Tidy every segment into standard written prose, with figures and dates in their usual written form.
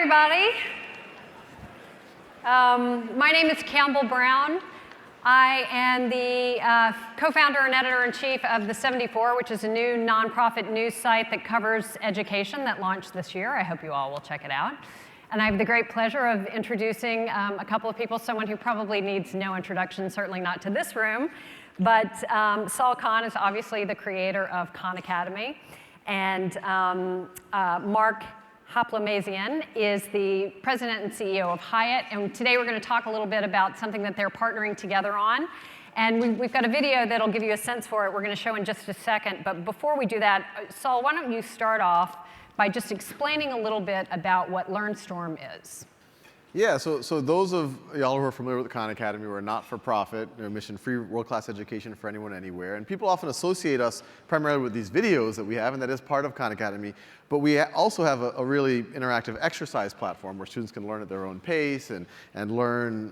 everybody. My name is Campbell Brown. I am the co-founder and editor-in-chief of The 74, which is a new nonprofit news site that covers education that launched this year. I hope you all will check it out. And I have the great pleasure of introducing a couple of people, someone who probably needs no introduction, certainly not to this room. But Saul Khan is obviously the creator of Khan Academy. And Mark Hoplamazian is the president and CEO of Hyatt. And today we're going to talk a little bit about something that they're partnering together on. And we've got a video that'll give you a sense for it. We're going to show in just a second. But before we do that, Saul, why don't you start off by just explaining a little bit about what LearnStorm is? Yeah, so those of y'all who are familiar with the Khan Academy, we're a not-for-profit, mission-free, world-class education for anyone, anywhere. And people often associate us primarily with these videos that we have, and that is part of Khan Academy. But we also have a really interactive exercise platform where students can learn at their own pace and learn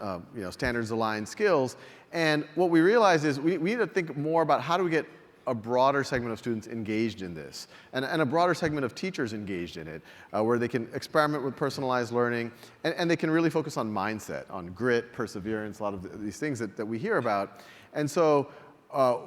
standards-aligned skills. And what we realize is we need to think more about how do we get a broader segment of students engaged in this, and a broader segment of teachers engaged in it, where they can experiment with personalized learning, and they can really focus on mindset, on grit, perseverance, a lot of these things that we hear about. And so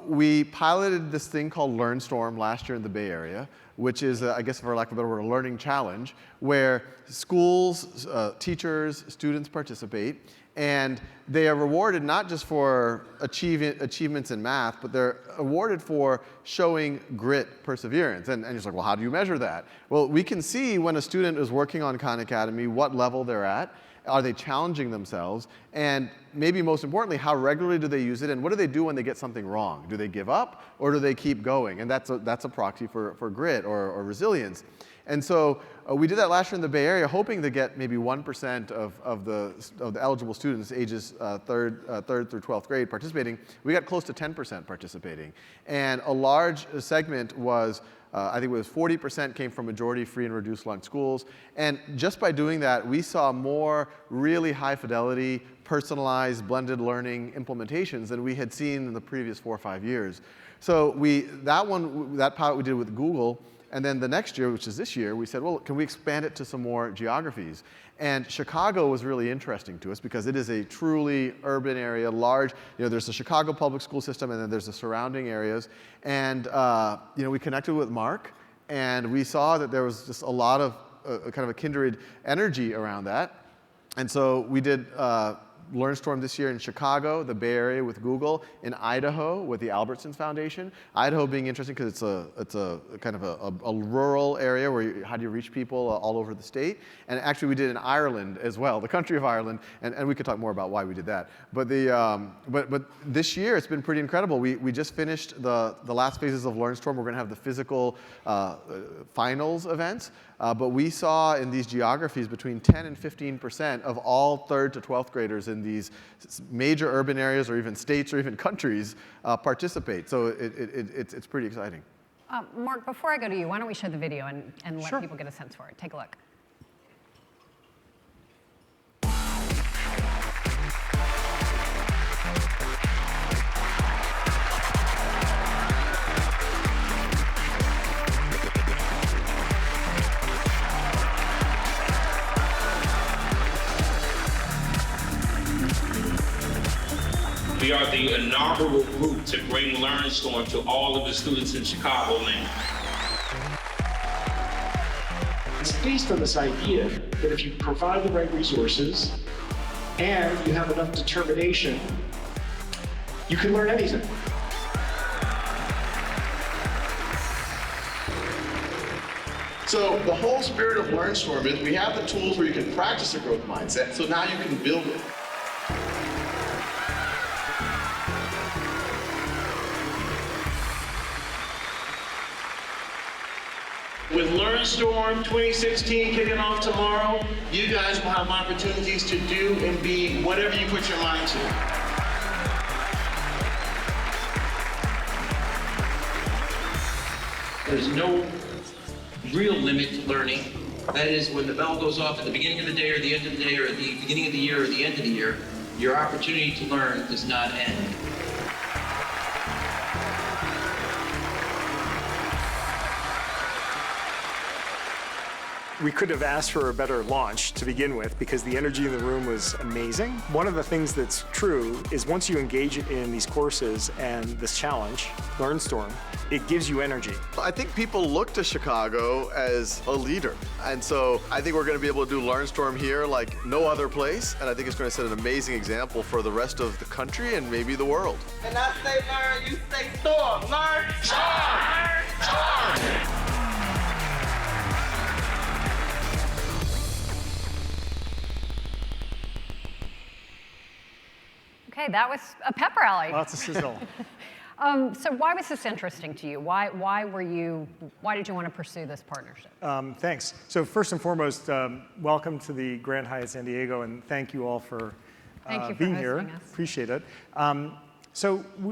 we piloted this thing called LearnStorm last year in the Bay Area, which is, I guess for lack of a better word, a learning challenge, where schools, teachers, students participate. And they are rewarded not just for achievements in math, but they're awarded for showing grit, perseverance. And you're just like, well, how do you measure that? Well, we can see when a student is working on Khan Academy, what level they're at. Are they challenging themselves? And maybe most importantly, how regularly do they use it? And what do they do when they get something wrong? Do they give up, or do they keep going? And that's a proxy for grit or resilience. And so we did that last year in the Bay Area, hoping to get maybe 1% of the eligible students, ages 3rd through 12th grade, participating. We got close to 10% participating. And a large segment was, I think it was 40% came from majority free and reduced lunch schools. And just by doing that, we saw more really high fidelity, personalized, blended learning implementations than we had seen in the previous 4 or 5 years. So that pilot we did with Google. And then the next year, which is this year, we said, well, can we expand it to some more geographies? And Chicago was really interesting to us because it is a truly urban area, large. There's the Chicago public school system, and then there's the surrounding areas. And we connected with Mark, and we saw that there was just a lot of kind of a kindred energy around that. And so we did LearnStorm this year in Chicago, the Bay Area with Google, in Idaho with the Albertsons Foundation. Idaho being interesting because it's a kind of a rural area where how do you reach people all over the state. And actually we did in Ireland as well, the country of Ireland, and we could talk more about why we did that. But but this year it's been pretty incredible. We just finished the last phases of LearnStorm. We're going to have the physical finals events. But we saw in these geographies between 10 and 15% of all 3rd to 12th graders in these major urban areas or even states or even countries participate. So it's pretty exciting. Mark, before I go to you, why don't we show the video and let Sure. people get a sense for it? Take a look. We are the inaugural group to bring LearnStorm to all of the students in Chicagoland. It's based on this idea that if you provide the right resources and you have enough determination, you can learn anything. So the whole spirit of LearnStorm is we have the tools where you can practice a growth mindset, so now you can build it. With LearnStorm 2016 kicking off tomorrow, You guys will have opportunities to do and be whatever you put your mind to. There's no real limit to learning. That is, when the bell goes off at the beginning of the day or the end of the day or at the beginning of the year or the end of the year, your opportunity to learn does not end. we couldn't have asked for a better launch to begin with because the energy in the room was amazing. One of the things that's true is once you engage in these courses and this challenge, LearnStorm, it gives you energy. I think people look to Chicago as a leader. And so I think we're going to be able to do LearnStorm here like no other place. And I think it's going to set an amazing example for the rest of the country and maybe the world. And I say learn, you say storm. Learn, storm, storm. Okay, that was a pep rally. Lots of sizzle. So why was this interesting to you? Why did you want to pursue this partnership? Thanks. So first and foremost, welcome to the Grand Hyatt San Diego, and thank you all for being here. Us. Appreciate it.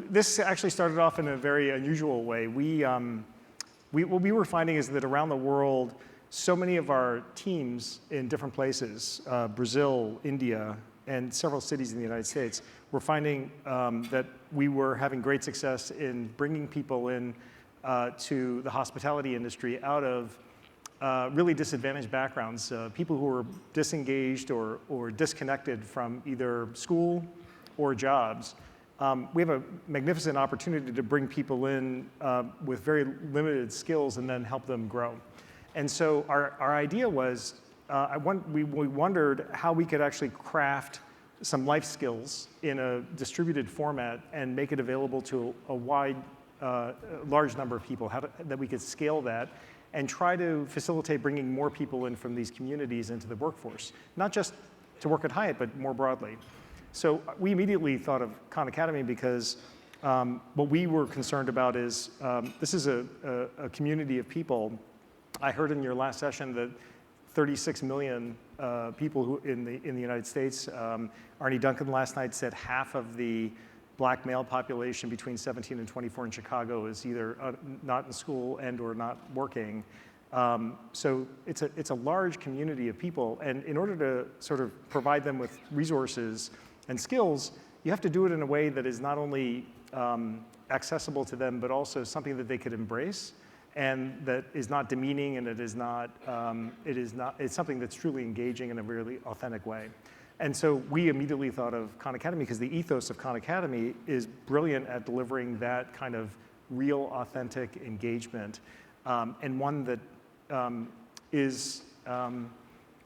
This actually started off in a very unusual way. What we were finding is that around the world, so many of our teams in different places, Brazil, India, and several cities in the United States, were finding that we were having great success in bringing people in to the hospitality industry out of really disadvantaged backgrounds, people who were disengaged or disconnected from either school or jobs. We have a magnificent opportunity to bring people in with very limited skills and then help them grow. And so our idea was, we wondered how we could actually craft some life skills in a distributed format and make it available to a large number of people, that we could scale that and try to facilitate bringing more people in from these communities into the workforce, not just to work at Hyatt, but more broadly. So we immediately thought of Khan Academy because what we were concerned about is this is a community of people. I heard in your last session that 36 million people who in the United States. Arnie Duncan last night said half of the black male population between 17 and 24 in Chicago is either not in school and or not working. So it's a large community of people, and in order to sort of provide them with resources and skills, you have to do it in a way that is not only accessible to them, but also something that they could embrace, and that is not demeaning, and it's something that's truly engaging in a really authentic way. And so we immediately thought of Khan Academy because the ethos of Khan Academy is brilliant at delivering that kind of real, authentic engagement, and one that is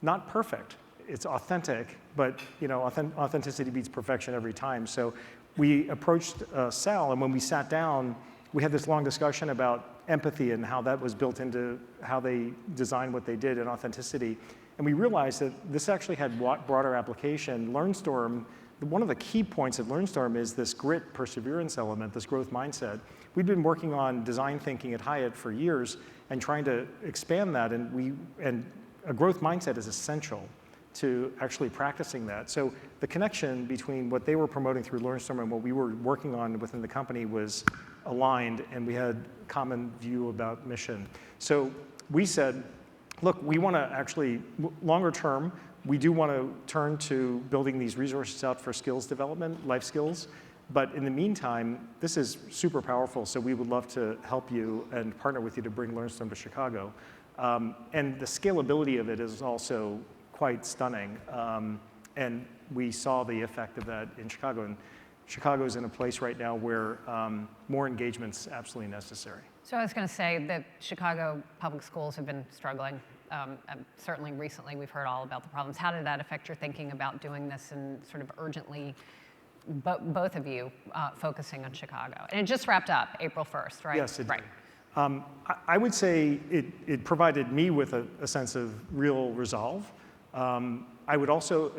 not perfect. It's authentic, but authenticity beats perfection every time. So we approached Sal, and when we sat down, we had this long discussion about empathy and how that was built into how they designed what they did in authenticity. And we realized that this actually had broader application. LearnStorm, one of the key points of LearnStorm is this grit perseverance element, this growth mindset. We'd been working on design thinking at Hyatt for years and trying to expand that, and a growth mindset is essential to actually practicing that. So the connection between what they were promoting through LearnStorm and what we were working on within the company was aligned, and we had common view about mission. So we said, look, we want to actually, longer term, we do want to turn to building these resources out for skills development, life skills. But in the meantime, this is super powerful, so we would love to help you and partner with you to bring LearnStorm to Chicago. And the scalability of it is also quite stunning. And we saw the effect of that in Chicago. And Chicago's in a place right now where more engagement's absolutely necessary. So I was going to say that Chicago public schools have been struggling. Certainly recently we've heard all about the problems. How did that affect your thinking about doing this and sort of urgently, both of you, focusing on Chicago? And it just wrapped up April 1st, right? Yes, it did. Right. I would say it provided me with a sense of real resolve. I would also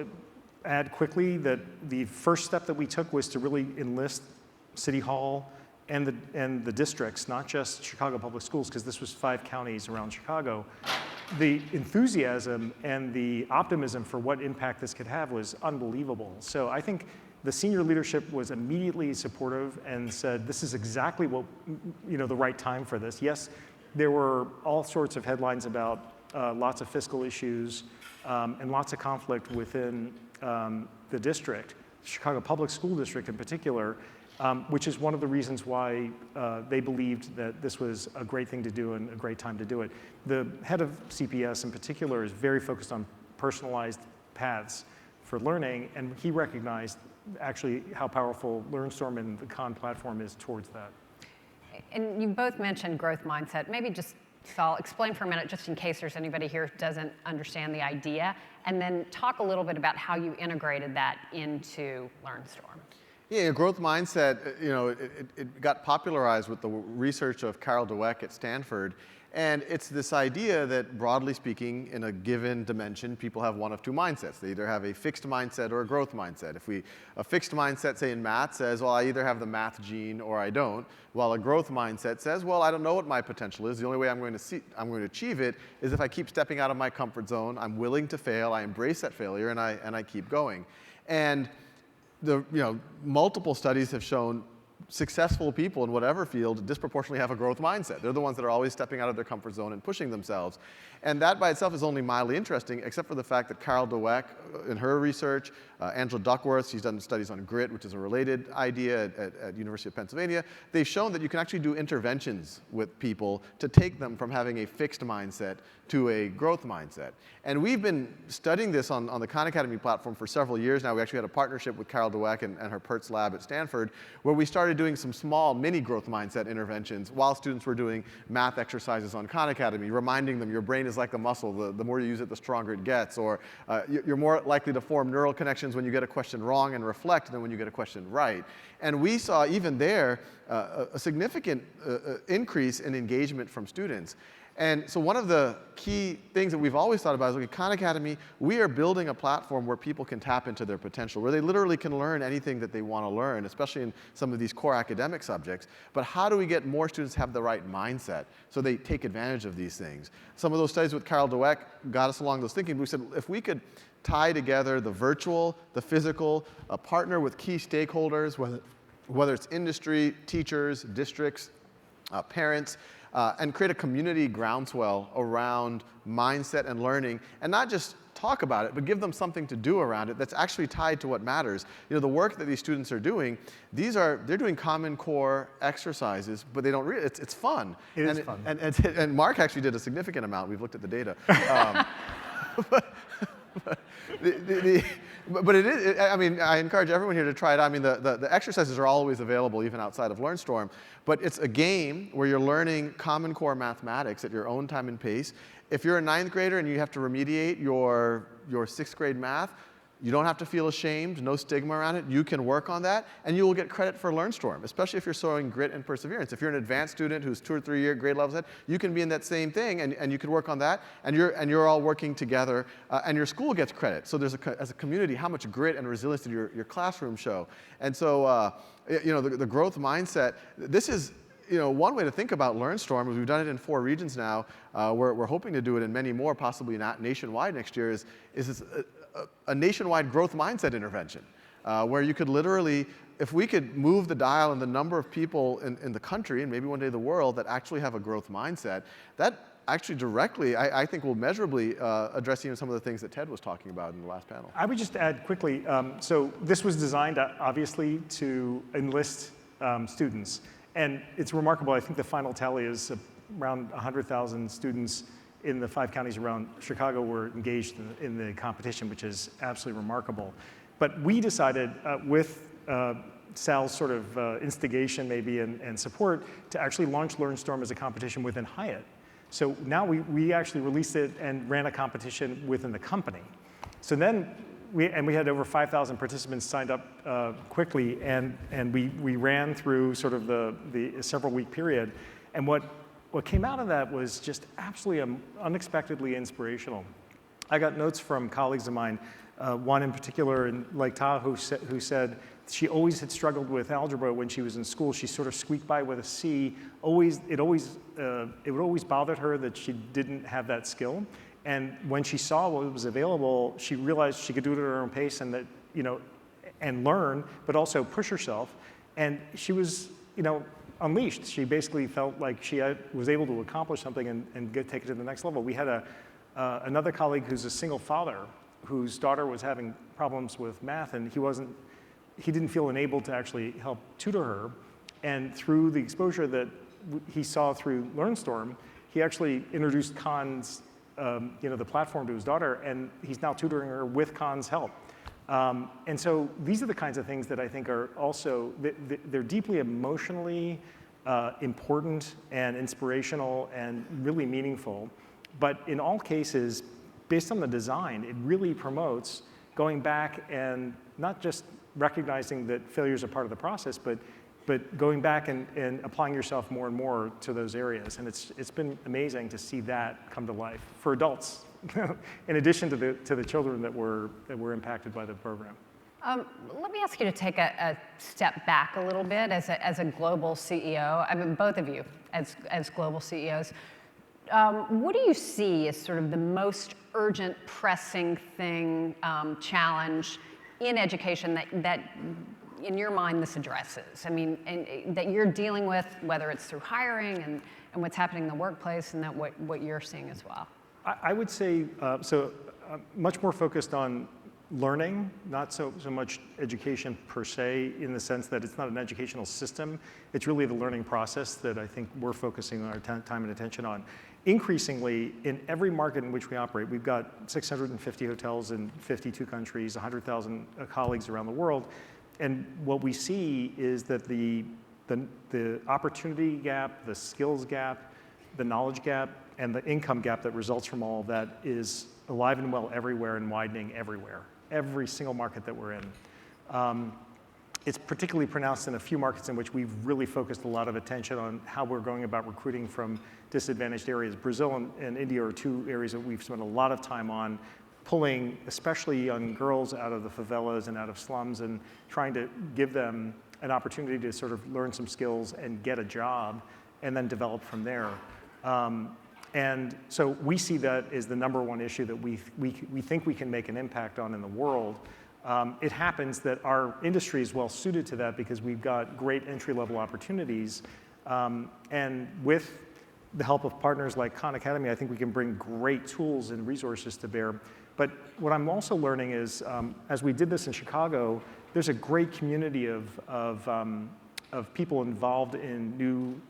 add quickly that the first step that we took was to really enlist City Hall and the districts, not just Chicago Public Schools, because this was 5 counties around Chicago. The enthusiasm and the optimism for what impact this could have was unbelievable. So I think the senior leadership was immediately supportive and said, this is exactly what, the right time for this. Yes, there were all sorts of headlines about lots of fiscal issues and lots of conflict within the district, Chicago Public School District in particular. which is one of the reasons why they believed that this was a great thing to do and a great time to do it. The head of CPS in particular is very focused on personalized paths for learning, and he recognized actually how powerful LearnStorm and the Khan platform is towards that. And you both mentioned growth mindset. Maybe just, Saul, explain for a minute, just in case there's anybody here who doesn't understand the idea, and then talk a little bit about how you integrated that into LearnStorm. Yeah, growth mindset, it got popularized with the research of Carol Dweck at Stanford. And it's this idea that, broadly speaking, in a given dimension, people have one of two mindsets. They either have a fixed mindset or a growth mindset. A fixed mindset, say in math, says, well, I either have the math gene or I don't, while a growth mindset says, well, I don't know what my potential is. The only way I'm going to achieve it is if I keep stepping out of my comfort zone. I'm willing to fail. I embrace that failure, and I keep going. And multiple studies have shown successful people in whatever field disproportionately have a growth mindset. They're the ones that are always stepping out of their comfort zone and pushing themselves. And that by itself is only mildly interesting, except for the fact that Carol Dweck, in her research, Angela Duckworth, she's done studies on grit, which is a related idea at University of Pennsylvania. They've shown that you can actually do interventions with people to take them from having a fixed mindset to a growth mindset. And we've been studying this on the Khan Academy platform for several years now. We actually had a partnership with Carol Dweck and her Pertz lab at Stanford, where we started doing some small mini growth mindset interventions while students were doing math exercises on Khan Academy, reminding them your brain is like a muscle. The more you use it, the stronger it gets. Or you're more likely to form neural connections when you get a question wrong and reflect than when you get a question right. And we saw even there a significant increase in engagement from students. And so one of the key things that we've always thought about is, look, at Khan Academy, we are building a platform where people can tap into their potential, where they literally can learn anything that they want to learn, especially in some of these core academic subjects. But how do we get more students to have the right mindset so they take advantage of these things? Some of those studies with Carol Dweck got us along those thinking. We said, if we could tie together the virtual, the physical, partner with key stakeholders, whether it's industry, teachers, districts, parents, and create a community groundswell around mindset and learning, and not just talk about it, but give them something to do around it that's actually tied to what matters. The work that these students are doing, they're doing Common Core exercises, but they don't really, it's fun. It is fun. And Mark actually did a significant amount. We've looked at the data. But it is, I mean, I encourage everyone here to try it out. I mean, the exercises are always available, even outside of LearnStorm. But it's a game where you're learning Common Core mathematics at your own time and pace. If you're a 9th grader and you have to remediate your 6th grade math, you don't have to feel ashamed, no stigma around it. You can work on that, and you will get credit for LearnStorm, especially if you're showing grit and perseverance. If you're an advanced student who's 2 or 3 year grade levels ahead, you can be in that same thing, and you can work on that, and you're all working together, and your school gets credit. So there's as a community, how much grit and resilience did your classroom show? And so, the growth mindset, this is, one way to think about LearnStorm, is we've done it in 4 regions now. We're hoping to do it in many more, possibly not nationwide next year, is a nationwide growth mindset intervention, where you could literally, if we could move the dial in the number of people in the country, and maybe one day the world, that actually have a growth mindset, that actually directly, I think, will measurably address even some of the things that Ted was talking about in the last panel. I would just add quickly, so this was designed, obviously, to enlist students. And it's remarkable. I think the final tally is around 100,000 students in the 5 counties around Chicago were engaged in the competition, which is absolutely remarkable. But we decided, with Sal's sort of instigation maybe and support, to actually launch LearnStorm as a competition within Hyatt. So now we actually released it and ran a competition within the company. So then we had over 5,000 participants signed up quickly, and we ran through sort of the several-week period. And what came out of that was just absolutely unexpectedly inspirational. I got notes from colleagues of mine, one in particular in Lake Tahoe, who said she always had struggled with algebra when she was in school. She sort of squeaked by with a C. It would always bother her that she didn't have that skill. And when she saw what was available, she realized she could do it at her own pace, and that, and learn, but also push herself. And she was, unleashed. She basically felt like she was able to accomplish something and take it to the next level. We had another colleague who's a single father whose daughter was having problems with math, and he didn't feel enabled to actually help tutor her. And through the exposure that he saw through LearnStorm, he actually introduced Khan's, the platform to his daughter, and he's now tutoring her with Khan's help. And so these are the kinds of things that I think are also, they're deeply emotionally important and inspirational and really meaningful. But in all cases, based on the design, it really promotes going back and not just recognizing that failure is a part of the process, but going back and applying yourself more and more to those areas. And it's been amazing to see that come to life for adults, in addition to the children that were impacted by the program. Let me ask you to take a step back a little bit as a global CEO. I mean, both of you as global CEOs. What do you see as sort of the most urgent, pressing thing, challenge in education that in your mind this addresses? I mean, and that you're dealing with, whether it's through hiring and what's happening in the workplace, and that what you're seeing as well. I would say, much more focused on learning, not so much education per se, in the sense that it's not an educational system. It's really the learning process that I think we're focusing our time and attention on. Increasingly, in every market in which we operate, we've got 650 hotels in 52 countries, 100,000 colleagues around the world. And what we see is that the opportunity gap, the skills gap, the knowledge gap, and the income gap that results from all of that is alive and well everywhere and widening everywhere, every single market that we're in. It's particularly pronounced in a few markets in which we've really focused a lot of attention on how we're going about recruiting from disadvantaged areas. Brazil and India are two areas that we've spent a lot of time on, pulling especially young girls out of the favelas and out of slums and trying to give them an opportunity to sort of learn some skills and get a job and then develop from there. And so we see that as the #1 issue that we think we can make an impact on in the world. It happens that our industry is well suited to that because we've got great entry-level opportunities. And with the help of partners like Khan Academy, I think we can bring great tools and resources to bear. But what I'm also learning is, as we did this in Chicago, there's a great community of people involved in new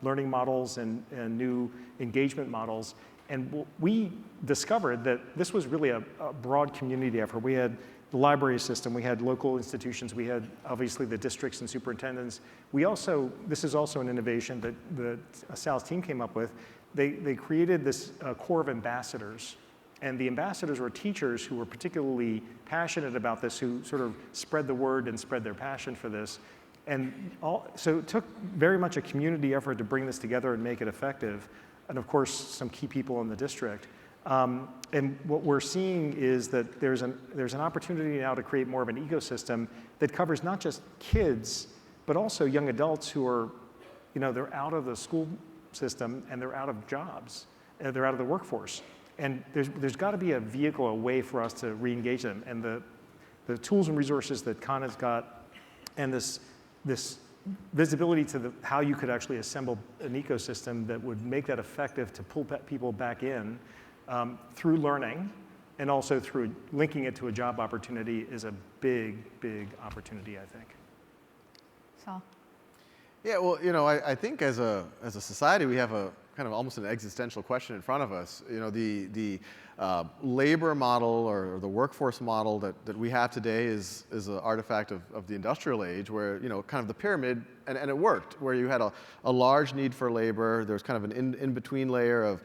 learning models and new engagement models. And we discovered that this was really a broad community effort. We had the library system, we had local institutions, we had obviously the districts and superintendents. This is also an innovation that Sal's team came up with. They created this core of ambassadors. And the ambassadors were teachers who were particularly passionate about this, who sort of spread the word and spread their passion for this. And so it took very much a community effort to bring this together and make it effective. And of course, some key people in the district. And what we're seeing is that there's an opportunity now to create more of an ecosystem that covers not just kids, but also young adults who are, they're out of the school system and they're out of jobs. They're out of the workforce. And there's got to be a vehicle, a way for us to re-engage them. And the tools and resources that Khan has got, and this visibility to how you could actually assemble an ecosystem that would make that effective to pull people back in through learning, and also through linking it to a job opportunity, is a big, big opportunity, I think. Sal? Yeah, well, I think as a society, we have a kind of almost an existential question in front of us. The labor model or the workforce model that we have today is an artifact of the industrial age, where kind of the pyramid, and it worked, where you had a large need for labor. There's kind of an in-between layer of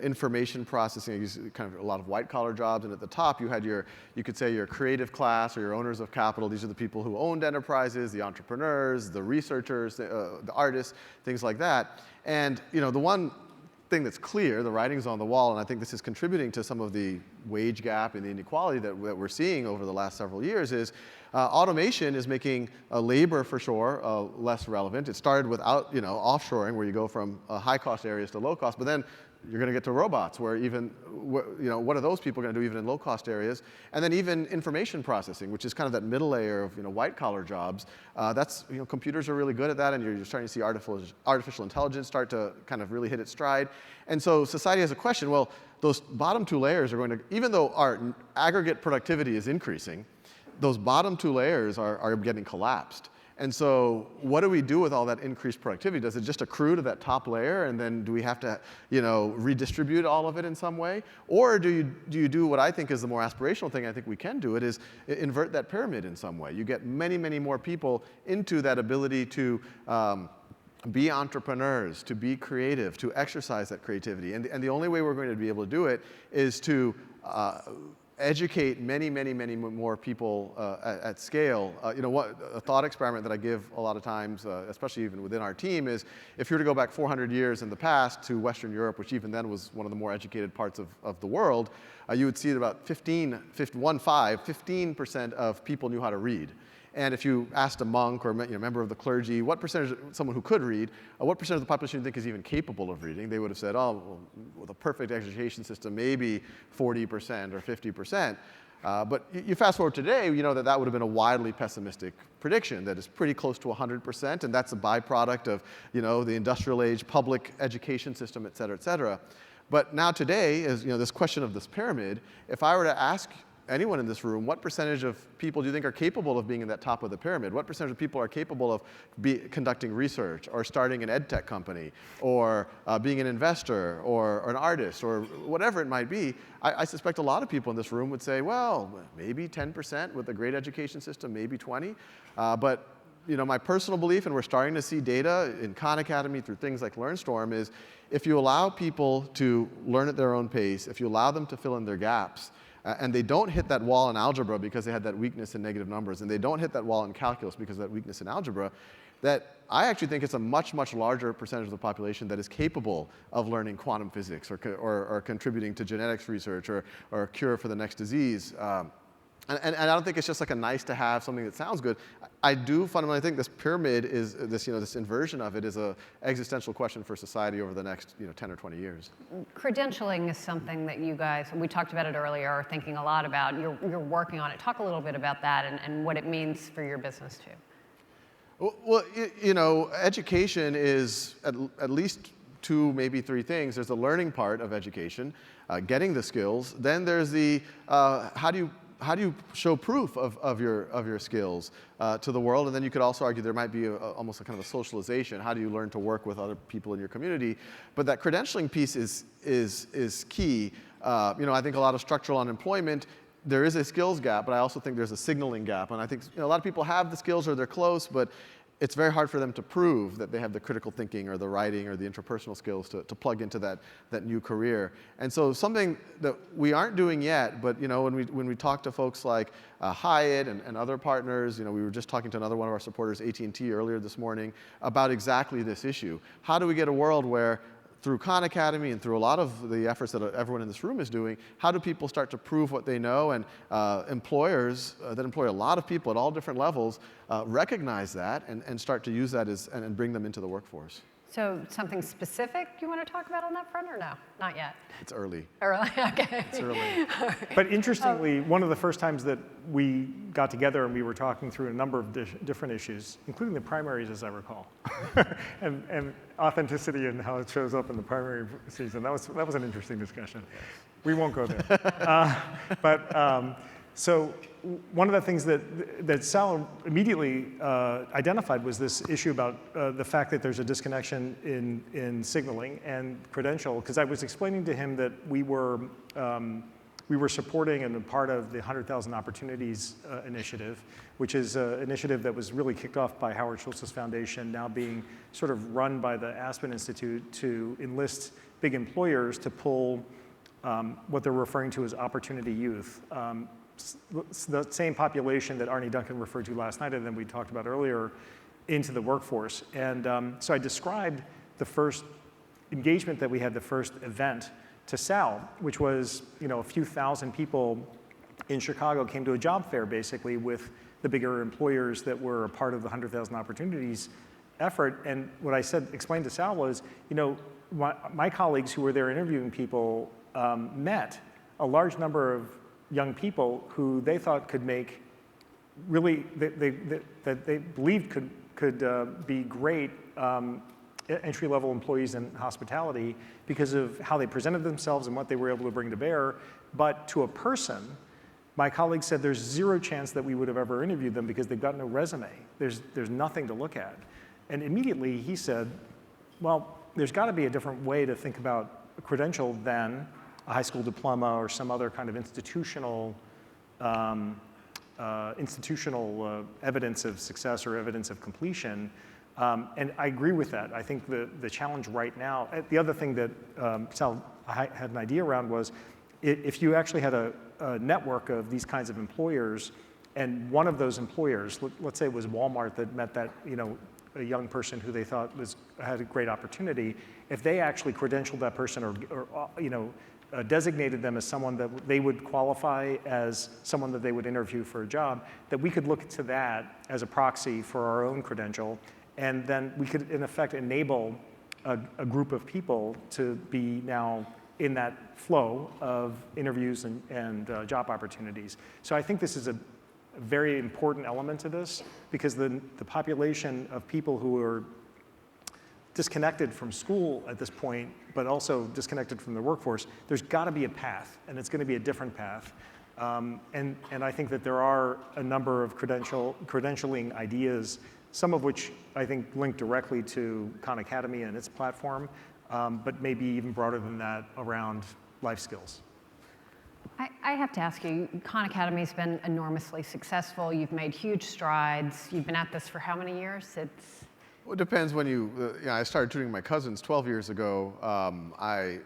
information processing, kind of a lot of white-collar jobs, and at the top you had you could say your creative class or your owners of capital. These are the people who owned enterprises, the entrepreneurs, the researchers, the artists, things like that. And the one thing that's clear, the writing's on the wall, and I think this is contributing to some of the wage gap and the inequality that we're seeing over the last several years, is automation is making labor, for sure, less relevant. It started without offshoring, where you go from high-cost areas to low-cost, but then you're going to get to robots, where even, what are those people going to do even in low-cost areas? And then even information processing, which is kind of that middle layer of white-collar jobs. That's, computers are really good at that, and you're starting to see artificial intelligence start to kind of really hit its stride. And so society has a question, well, those bottom two layers are going to, even though our aggregate productivity is increasing, those bottom two layers are getting collapsed. And so what do we do with all that increased productivity? Does it just accrue to that top layer, and then do we have to, redistribute all of it in some way? Or do you do what I think is the more aspirational thing I think we can do, it is invert that pyramid in some way. You get many, many more people into that ability to be entrepreneurs, to be creative, to exercise that creativity. And the only way we're going to be able to do it is to educate many, many, many more people at scale. A thought experiment that I give a lot of times, especially even within our team, is if you were to go back 400 years in the past to Western Europe, which even then was one of the more educated parts of the world, you would see that about 15% of people knew how to read. And if you asked a monk or member of the clergy, what percentage, someone who could read, what percentage of the population do you think is even capable of reading? They would have said, oh, well, with a perfect education system, maybe 40% or 50%. But you fast forward today, you know that would have been a wildly pessimistic prediction, that is pretty close to 100%, and that's a byproduct of the industrial age public education system, et cetera, et cetera. But now today, is this question of this pyramid, if I were to ask anyone in this room, what percentage of people do you think are capable of being in that top of the pyramid? What percentage of people are capable of conducting research or starting an ed tech company or being an investor or an artist or whatever it might be? I suspect a lot of people in this room would say, well, maybe 10% with a great education system, maybe 20. But my personal belief, and we're starting to see data in Khan Academy through things like LearnStorm, is if you allow people to learn at their own pace, if you allow them to fill in their gaps, and they don't hit that wall in algebra because they had that weakness in negative numbers, and they don't hit that wall in calculus because of that weakness in algebra, that I actually think it's a much, much larger percentage of the population that is capable of learning quantum physics or contributing to genetics research or a cure for the next disease. And I don't think it's just like a nice to have, something that sounds good. I do fundamentally think this pyramid is this inversion of it is an existential question for society over the next 10 or 20 years. Credentialing is something that you guys, we talked about it earlier, are thinking a lot about. You're working on it. Talk a little bit about that and what it means for your business too. Well, education is at least two, maybe three things. There's the learning part of education, getting the skills. Then there's the how do you show proof of your skills to the world? And then you could also argue there might be almost a kind of a socialization. How do you learn to work with other people in your community? But that credentialing piece is key. I think a lot of structural unemployment, there is a skills gap, but I also think there's a signaling gap. And I think a lot of people have the skills or they're close, but it's very hard for them to prove that they have the critical thinking or the writing or the interpersonal skills to plug into that new career. And so something that we aren't doing yet, but when we talk to folks like Hyatt and other partners, we were just talking to another one of our supporters, AT&T, earlier this morning about exactly this issue. How do we get a world where through Khan Academy and through a lot of the efforts that everyone in this room is doing, how do people start to prove what they know? And employers that employ a lot of people at all different levels recognize that and start to use that and bring them into the workforce. So something specific you want to talk about on that front or no? Not yet. It's early. Early, okay. It's early. But interestingly, one of the first times that we got together and we were talking through a number of different issues, including the primaries, as I recall, and authenticity and how it shows up in the primary season. That was an interesting discussion. We won't go there. So one of the things that Sal immediately identified was this issue about the fact that there's a disconnection in signaling and credential, because I was explaining to him that we were supporting and a part of the 100,000 Opportunities Initiative, which is an initiative that was really kicked off by Howard Schultz's foundation, now being sort of run by the Aspen Institute to enlist big employers to pull what they're referring to as opportunity youth. The same population that Arnie Duncan referred to last night and then we talked about earlier into the workforce. And so I described the first engagement that we had, the first event to Sal, which was a few thousand people in Chicago came to a job fair basically with the bigger employers that were a part of the 100,000 Opportunities effort. And what I explained to Sal was, my colleagues who were there interviewing people met a large number of young people who they thought could make really, that they believed could be great entry-level employees in hospitality because of how they presented themselves and what they were able to bring to bear. But to a person, My colleagues said there's zero chance that we would have ever interviewed them because they've got no resume. There's nothing to look at. And immediately he said, well, there's got to be a different way to think about a credential than a high school diploma or some other kind of institutional evidence of success or evidence of completion. And I agree with that. I think the challenge right now, the other thing that Sal had an idea around was if you actually had a network of these kinds of employers, and one of those employers, let's say it was Walmart that met that, a young person who they thought had a great opportunity, if they actually credentialed that person or designated them as someone that they would qualify as someone that they would interview for a job, that we could look to that as a proxy for our own credential, and then we could, in effect, enable a group of people to be now in that flow of interviews and job opportunities. So I think this is a very important element to this, because the population of people who are disconnected from school at this point, but also disconnected from the workforce, there's got to be a path, and it's going to be a different path. And I think that there are a number of credentialing ideas, some of which I think link directly to Khan Academy and its platform, but maybe even broader than that around life skills. I have to ask you, Khan Academy's been enormously successful. You've made huge strides. You've been at this for how many years? Well, it depends when I started tutoring my cousins 12 years ago.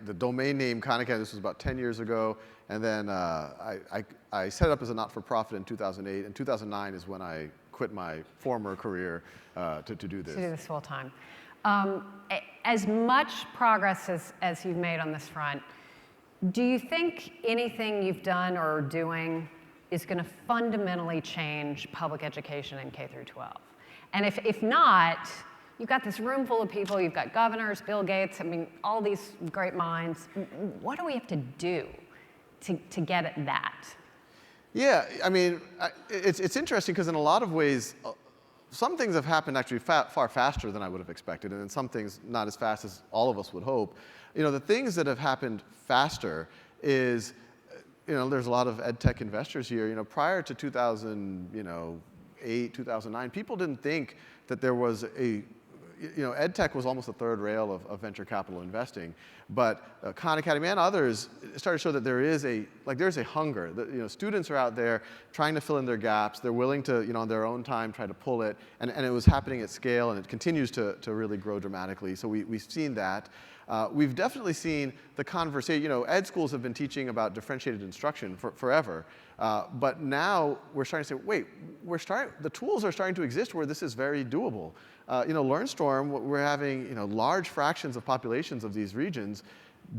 The domain name Khan Academy, this was about 10 years ago. And then I set it up as a not-for-profit in 2008. And 2009 is when I quit my former career to do this. To do this full time. As much progress as you've made on this front, do you think anything you've done or are doing is going to fundamentally change public education in K through 12? And if not, you've got this room full of people, you've got governors, Bill Gates, I mean, all these great minds. What do we have to do to get at that? Yeah, I mean, it's interesting because in a lot of ways, some things have happened actually far faster than I would have expected, and then some things not as fast as all of us would hope. The things that have happened faster is, there's a lot of ed tech investors here. Prior to 2008, 2009, people didn't think that there was ed tech was almost the third rail of venture capital investing. But Khan Academy and others started to show that there's a hunger. That, students are out there trying to fill in their gaps. They're willing to, on their own time, try to pull it. And it was happening at scale, and it continues to really grow dramatically. So we've seen that. We've definitely seen the conversation. Ed schools have been teaching about differentiated instruction forever. But now we're starting to say, wait, the tools are starting to exist where this is very doable. LearnStorm, we're having large fractions of populations of these regions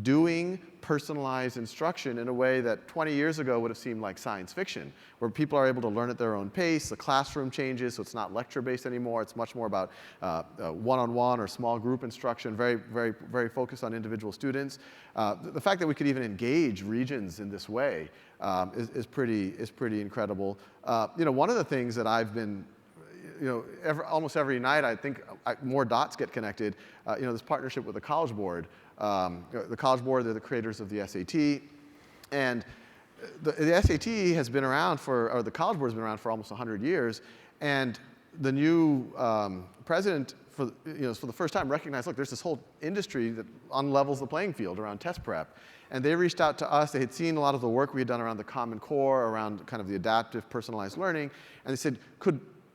doing personalized instruction in a way that 20 years ago would have seemed like science fiction, where people are able to learn at their own pace. The classroom changes, so it's not lecture-based anymore. It's much more about one-on-one or small group instruction, very, very, very focused on individual students. The fact that we could even engage regions in this way is pretty incredible. One of the things that I've been almost every night, I think more dots get connected. This partnership with the College Board. The College Board, they're the creators of the SAT. And the SAT has been around or the College Board has been around for almost 100 years. And the new president, for the first time, recognized, look, there's this whole industry that unlevels the playing field around test prep. And they reached out to us. They had seen a lot of the work we had done around the Common Core, around kind of the adaptive, personalized learning. And they said,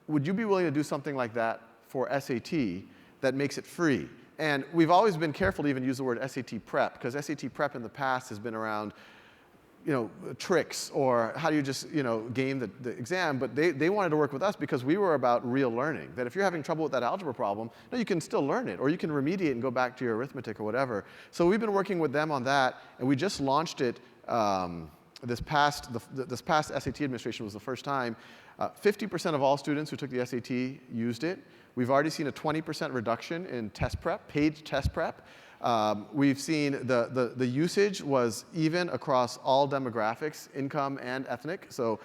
would you be willing to do something like that for SAT that makes it free? And we've always been careful to even use the word SAT prep, because SAT prep in the past has been around, tricks or how do you just, game the exam. But they wanted to work with us because we were about real learning. That if you're having trouble with that algebra problem, no, you can still learn it, or you can remediate and go back to your arithmetic or whatever. So we've been working with them on that, and we just launched it this past SAT administration was the first time. 50% of all students who took the SAT used it. We've already seen a 20% reduction in test prep, paid test prep. We've seen the usage was even across all demographics, income and ethnic, so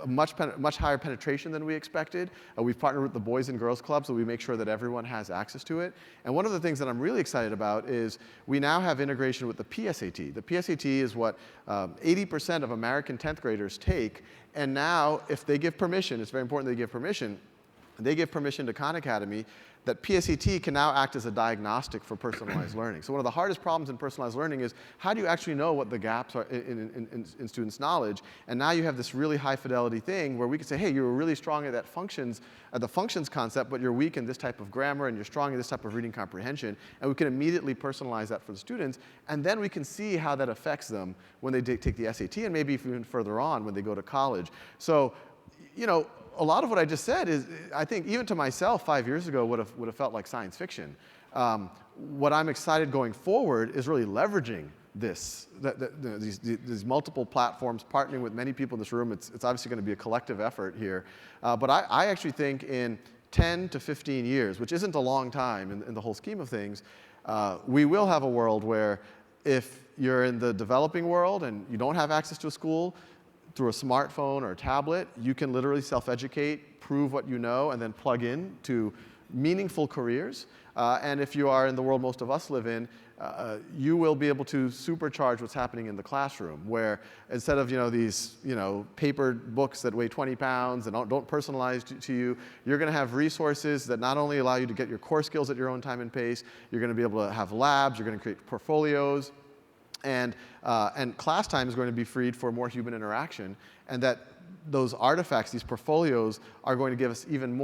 much higher penetration than we expected. We've partnered with the Boys and Girls Club, so we make sure that everyone has access to it. And one of the things that I'm really excited about is we now have integration with the PSAT. The PSAT is what 80% of American 10th graders take, and now if they give permission, it's very important they give permission to Khan Academy, that PSAT can now act as a diagnostic for personalized learning. So one of the hardest problems in personalized learning is how do you actually know what the gaps are in students' knowledge? And now you have this really high fidelity thing where we can say, hey, you were really strong at the functions concept, but you're weak in this type of grammar, and you're strong in this type of reading comprehension. And we can immediately personalize that for the students. And then we can see how that affects them when they take the SAT, and maybe even further on when they go to college. So, you know, a lot of what I just said is, I think, even to myself 5 years ago would have felt like science fiction. What I'm excited going forward is really leveraging these multiple platforms, partnering with many people in this room. It's obviously going to be a collective effort here. But I actually think in 10 to 15 years, which isn't a long time in the whole scheme of things, we will have a world where if you're in the developing world and you don't have access to a school, through a smartphone or a tablet, you can literally self-educate, prove what you know, and then plug in to meaningful careers. And if you are in the world most of us live in, you will be able to supercharge what's happening in the classroom, where instead of these paper books that weigh 20 pounds and don't personalize to you, you're going to have resources that not only allow you to get your core skills at your own time and pace, you're going to be able to have labs, you're going to create portfolios, and class time is going to be freed for more human interaction, and that those artifacts, these portfolios, are going to give us even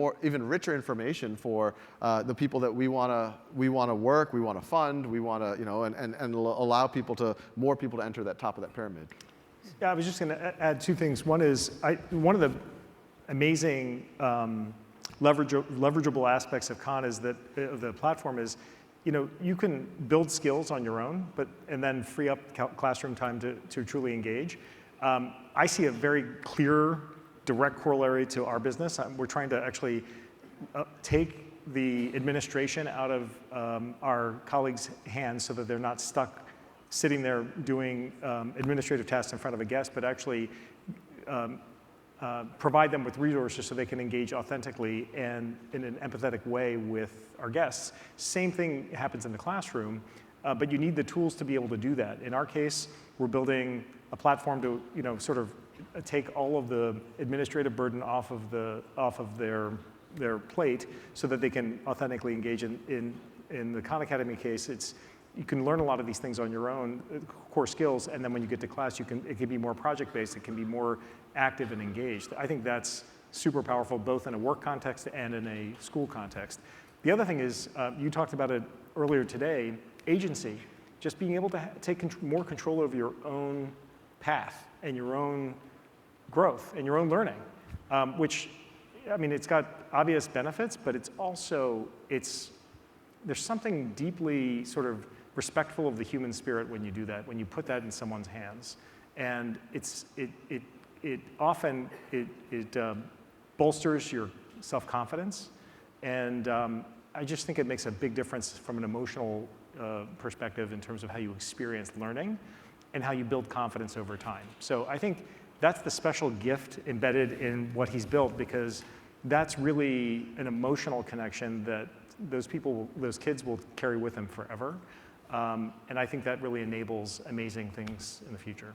richer information for the people that we want to work, we want to fund, we want to, and allow more people to enter that top of that pyramid. Yeah, I was just going to add two things. One is one of the amazing leverageable aspects of Khan is that the platform is, you can build skills on your own, and then free up classroom time to truly engage. I see a very clear, direct corollary to our business. We're trying to actually take the administration out of our colleagues' hands so that they're not stuck sitting there doing administrative tasks in front of a guest, but actually provide them with resources so they can engage authentically and in an empathetic way with our guests. Same thing happens in the classroom, but you need the tools to be able to do that. In our case, we're building a platform to sort of take all of the administrative burden off of their plate so that they can authentically engage in the Khan Academy case. You can learn a lot of these things on your own, core skills, and then when you get to class, it can be more project-based, it can be more active and engaged. I think that's super powerful, both in a work context and in a school context. The other thing is, you talked about it earlier today, agency. Just being able to take more control over your own path and your own growth and your own learning, which, it's got obvious benefits, but it's also, there's something deeply sort of respectful of the human spirit when you do that, when you put that in someone's hands. And it often bolsters your self-confidence. And I just think it makes a big difference from an emotional perspective in terms of how you experience learning and how you build confidence over time. So I think that's the special gift embedded in what he's built, because that's really an emotional connection that those kids will carry with them forever. And I think that really enables amazing things in the future.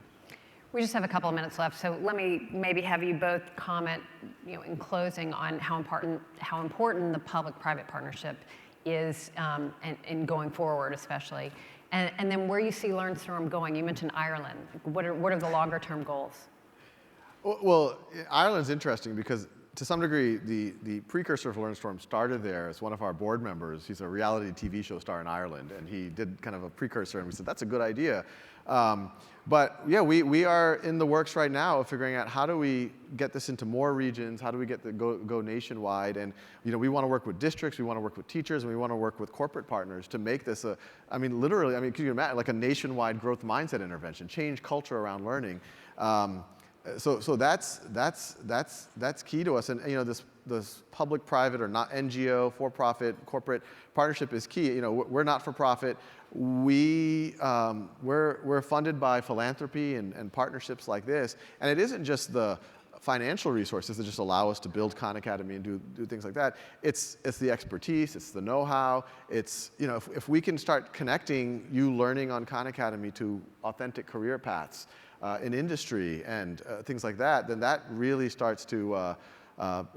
We just have a couple of minutes left, so let me maybe have you both comment, in closing, on how important the public-private partnership is, and going forward, especially, and then where you see LearnStorm going. You mentioned Ireland. What are the longer-term goals? Well, Ireland's interesting because, to some degree, the precursor of LearnStorm started there as one of our board members. He's a reality TV show star in Ireland, and he did kind of a precursor, and we said, that's a good idea. But yeah, we are in the works right now of figuring out how do we get this into more regions, how do we get the go nationwide, and we want to work with districts, we want to work with teachers, and we want to work with corporate partners to make this literally, can you imagine, like a nationwide growth mindset intervention, change culture around learning. So that's key to us, and you know this public-private or not NGO, for-profit, corporate partnership is key. You know, we're not for profit. We're funded by philanthropy and partnerships like this, and it isn't just the financial resources that just allow us to build Khan Academy and do things like that. It's the expertise, it's the know-how. It's, you know, if we can start connecting you learning on Khan Academy to authentic career paths in industry and things like that, then that really starts to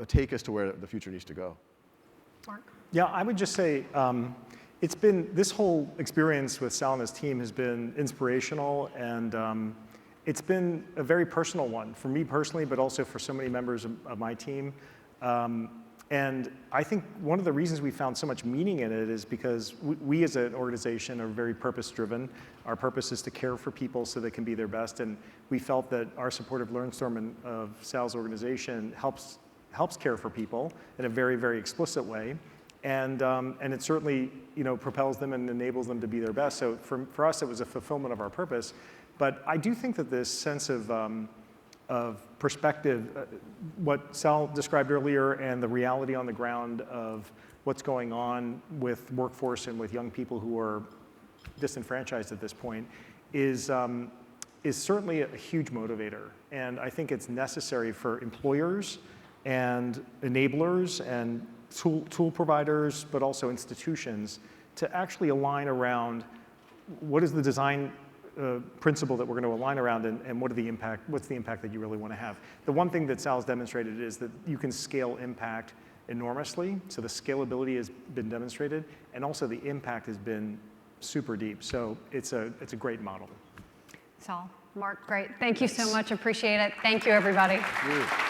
take us to where the future needs to go. Mark? Yeah, I would just say it's been, this whole experience with Sal and his team has been inspirational, and it's been a very personal one for me personally, but also for so many members of my team. And I think one of the reasons we found so much meaning in it is because we as an organization are very purpose-driven. Our purpose is to care for people so they can be their best, and we felt that our support of LearnStorm of Sal's organization helps care for people in a very, very explicit way. And it certainly, you know, propels them and enables them to be their best. So for us, it was a fulfillment of our purpose. But I do think that this sense of perspective, what Sal described earlier, and the reality on the ground of what's going on with workforce and with young people who are disenfranchised at this point, is certainly a huge motivator. And I think it's necessary for employers and enablers and tool providers, but also institutions, to actually align around what is the design principle that we're going to align around, and what's the impact that you really want to have. The one thing that Sal's demonstrated is that you can scale impact enormously. So the scalability has been demonstrated, and also the impact has been super deep. So it's a great model. Sal, Mark, great. Thank you so much. Appreciate it. Thank you, everybody. Thank you.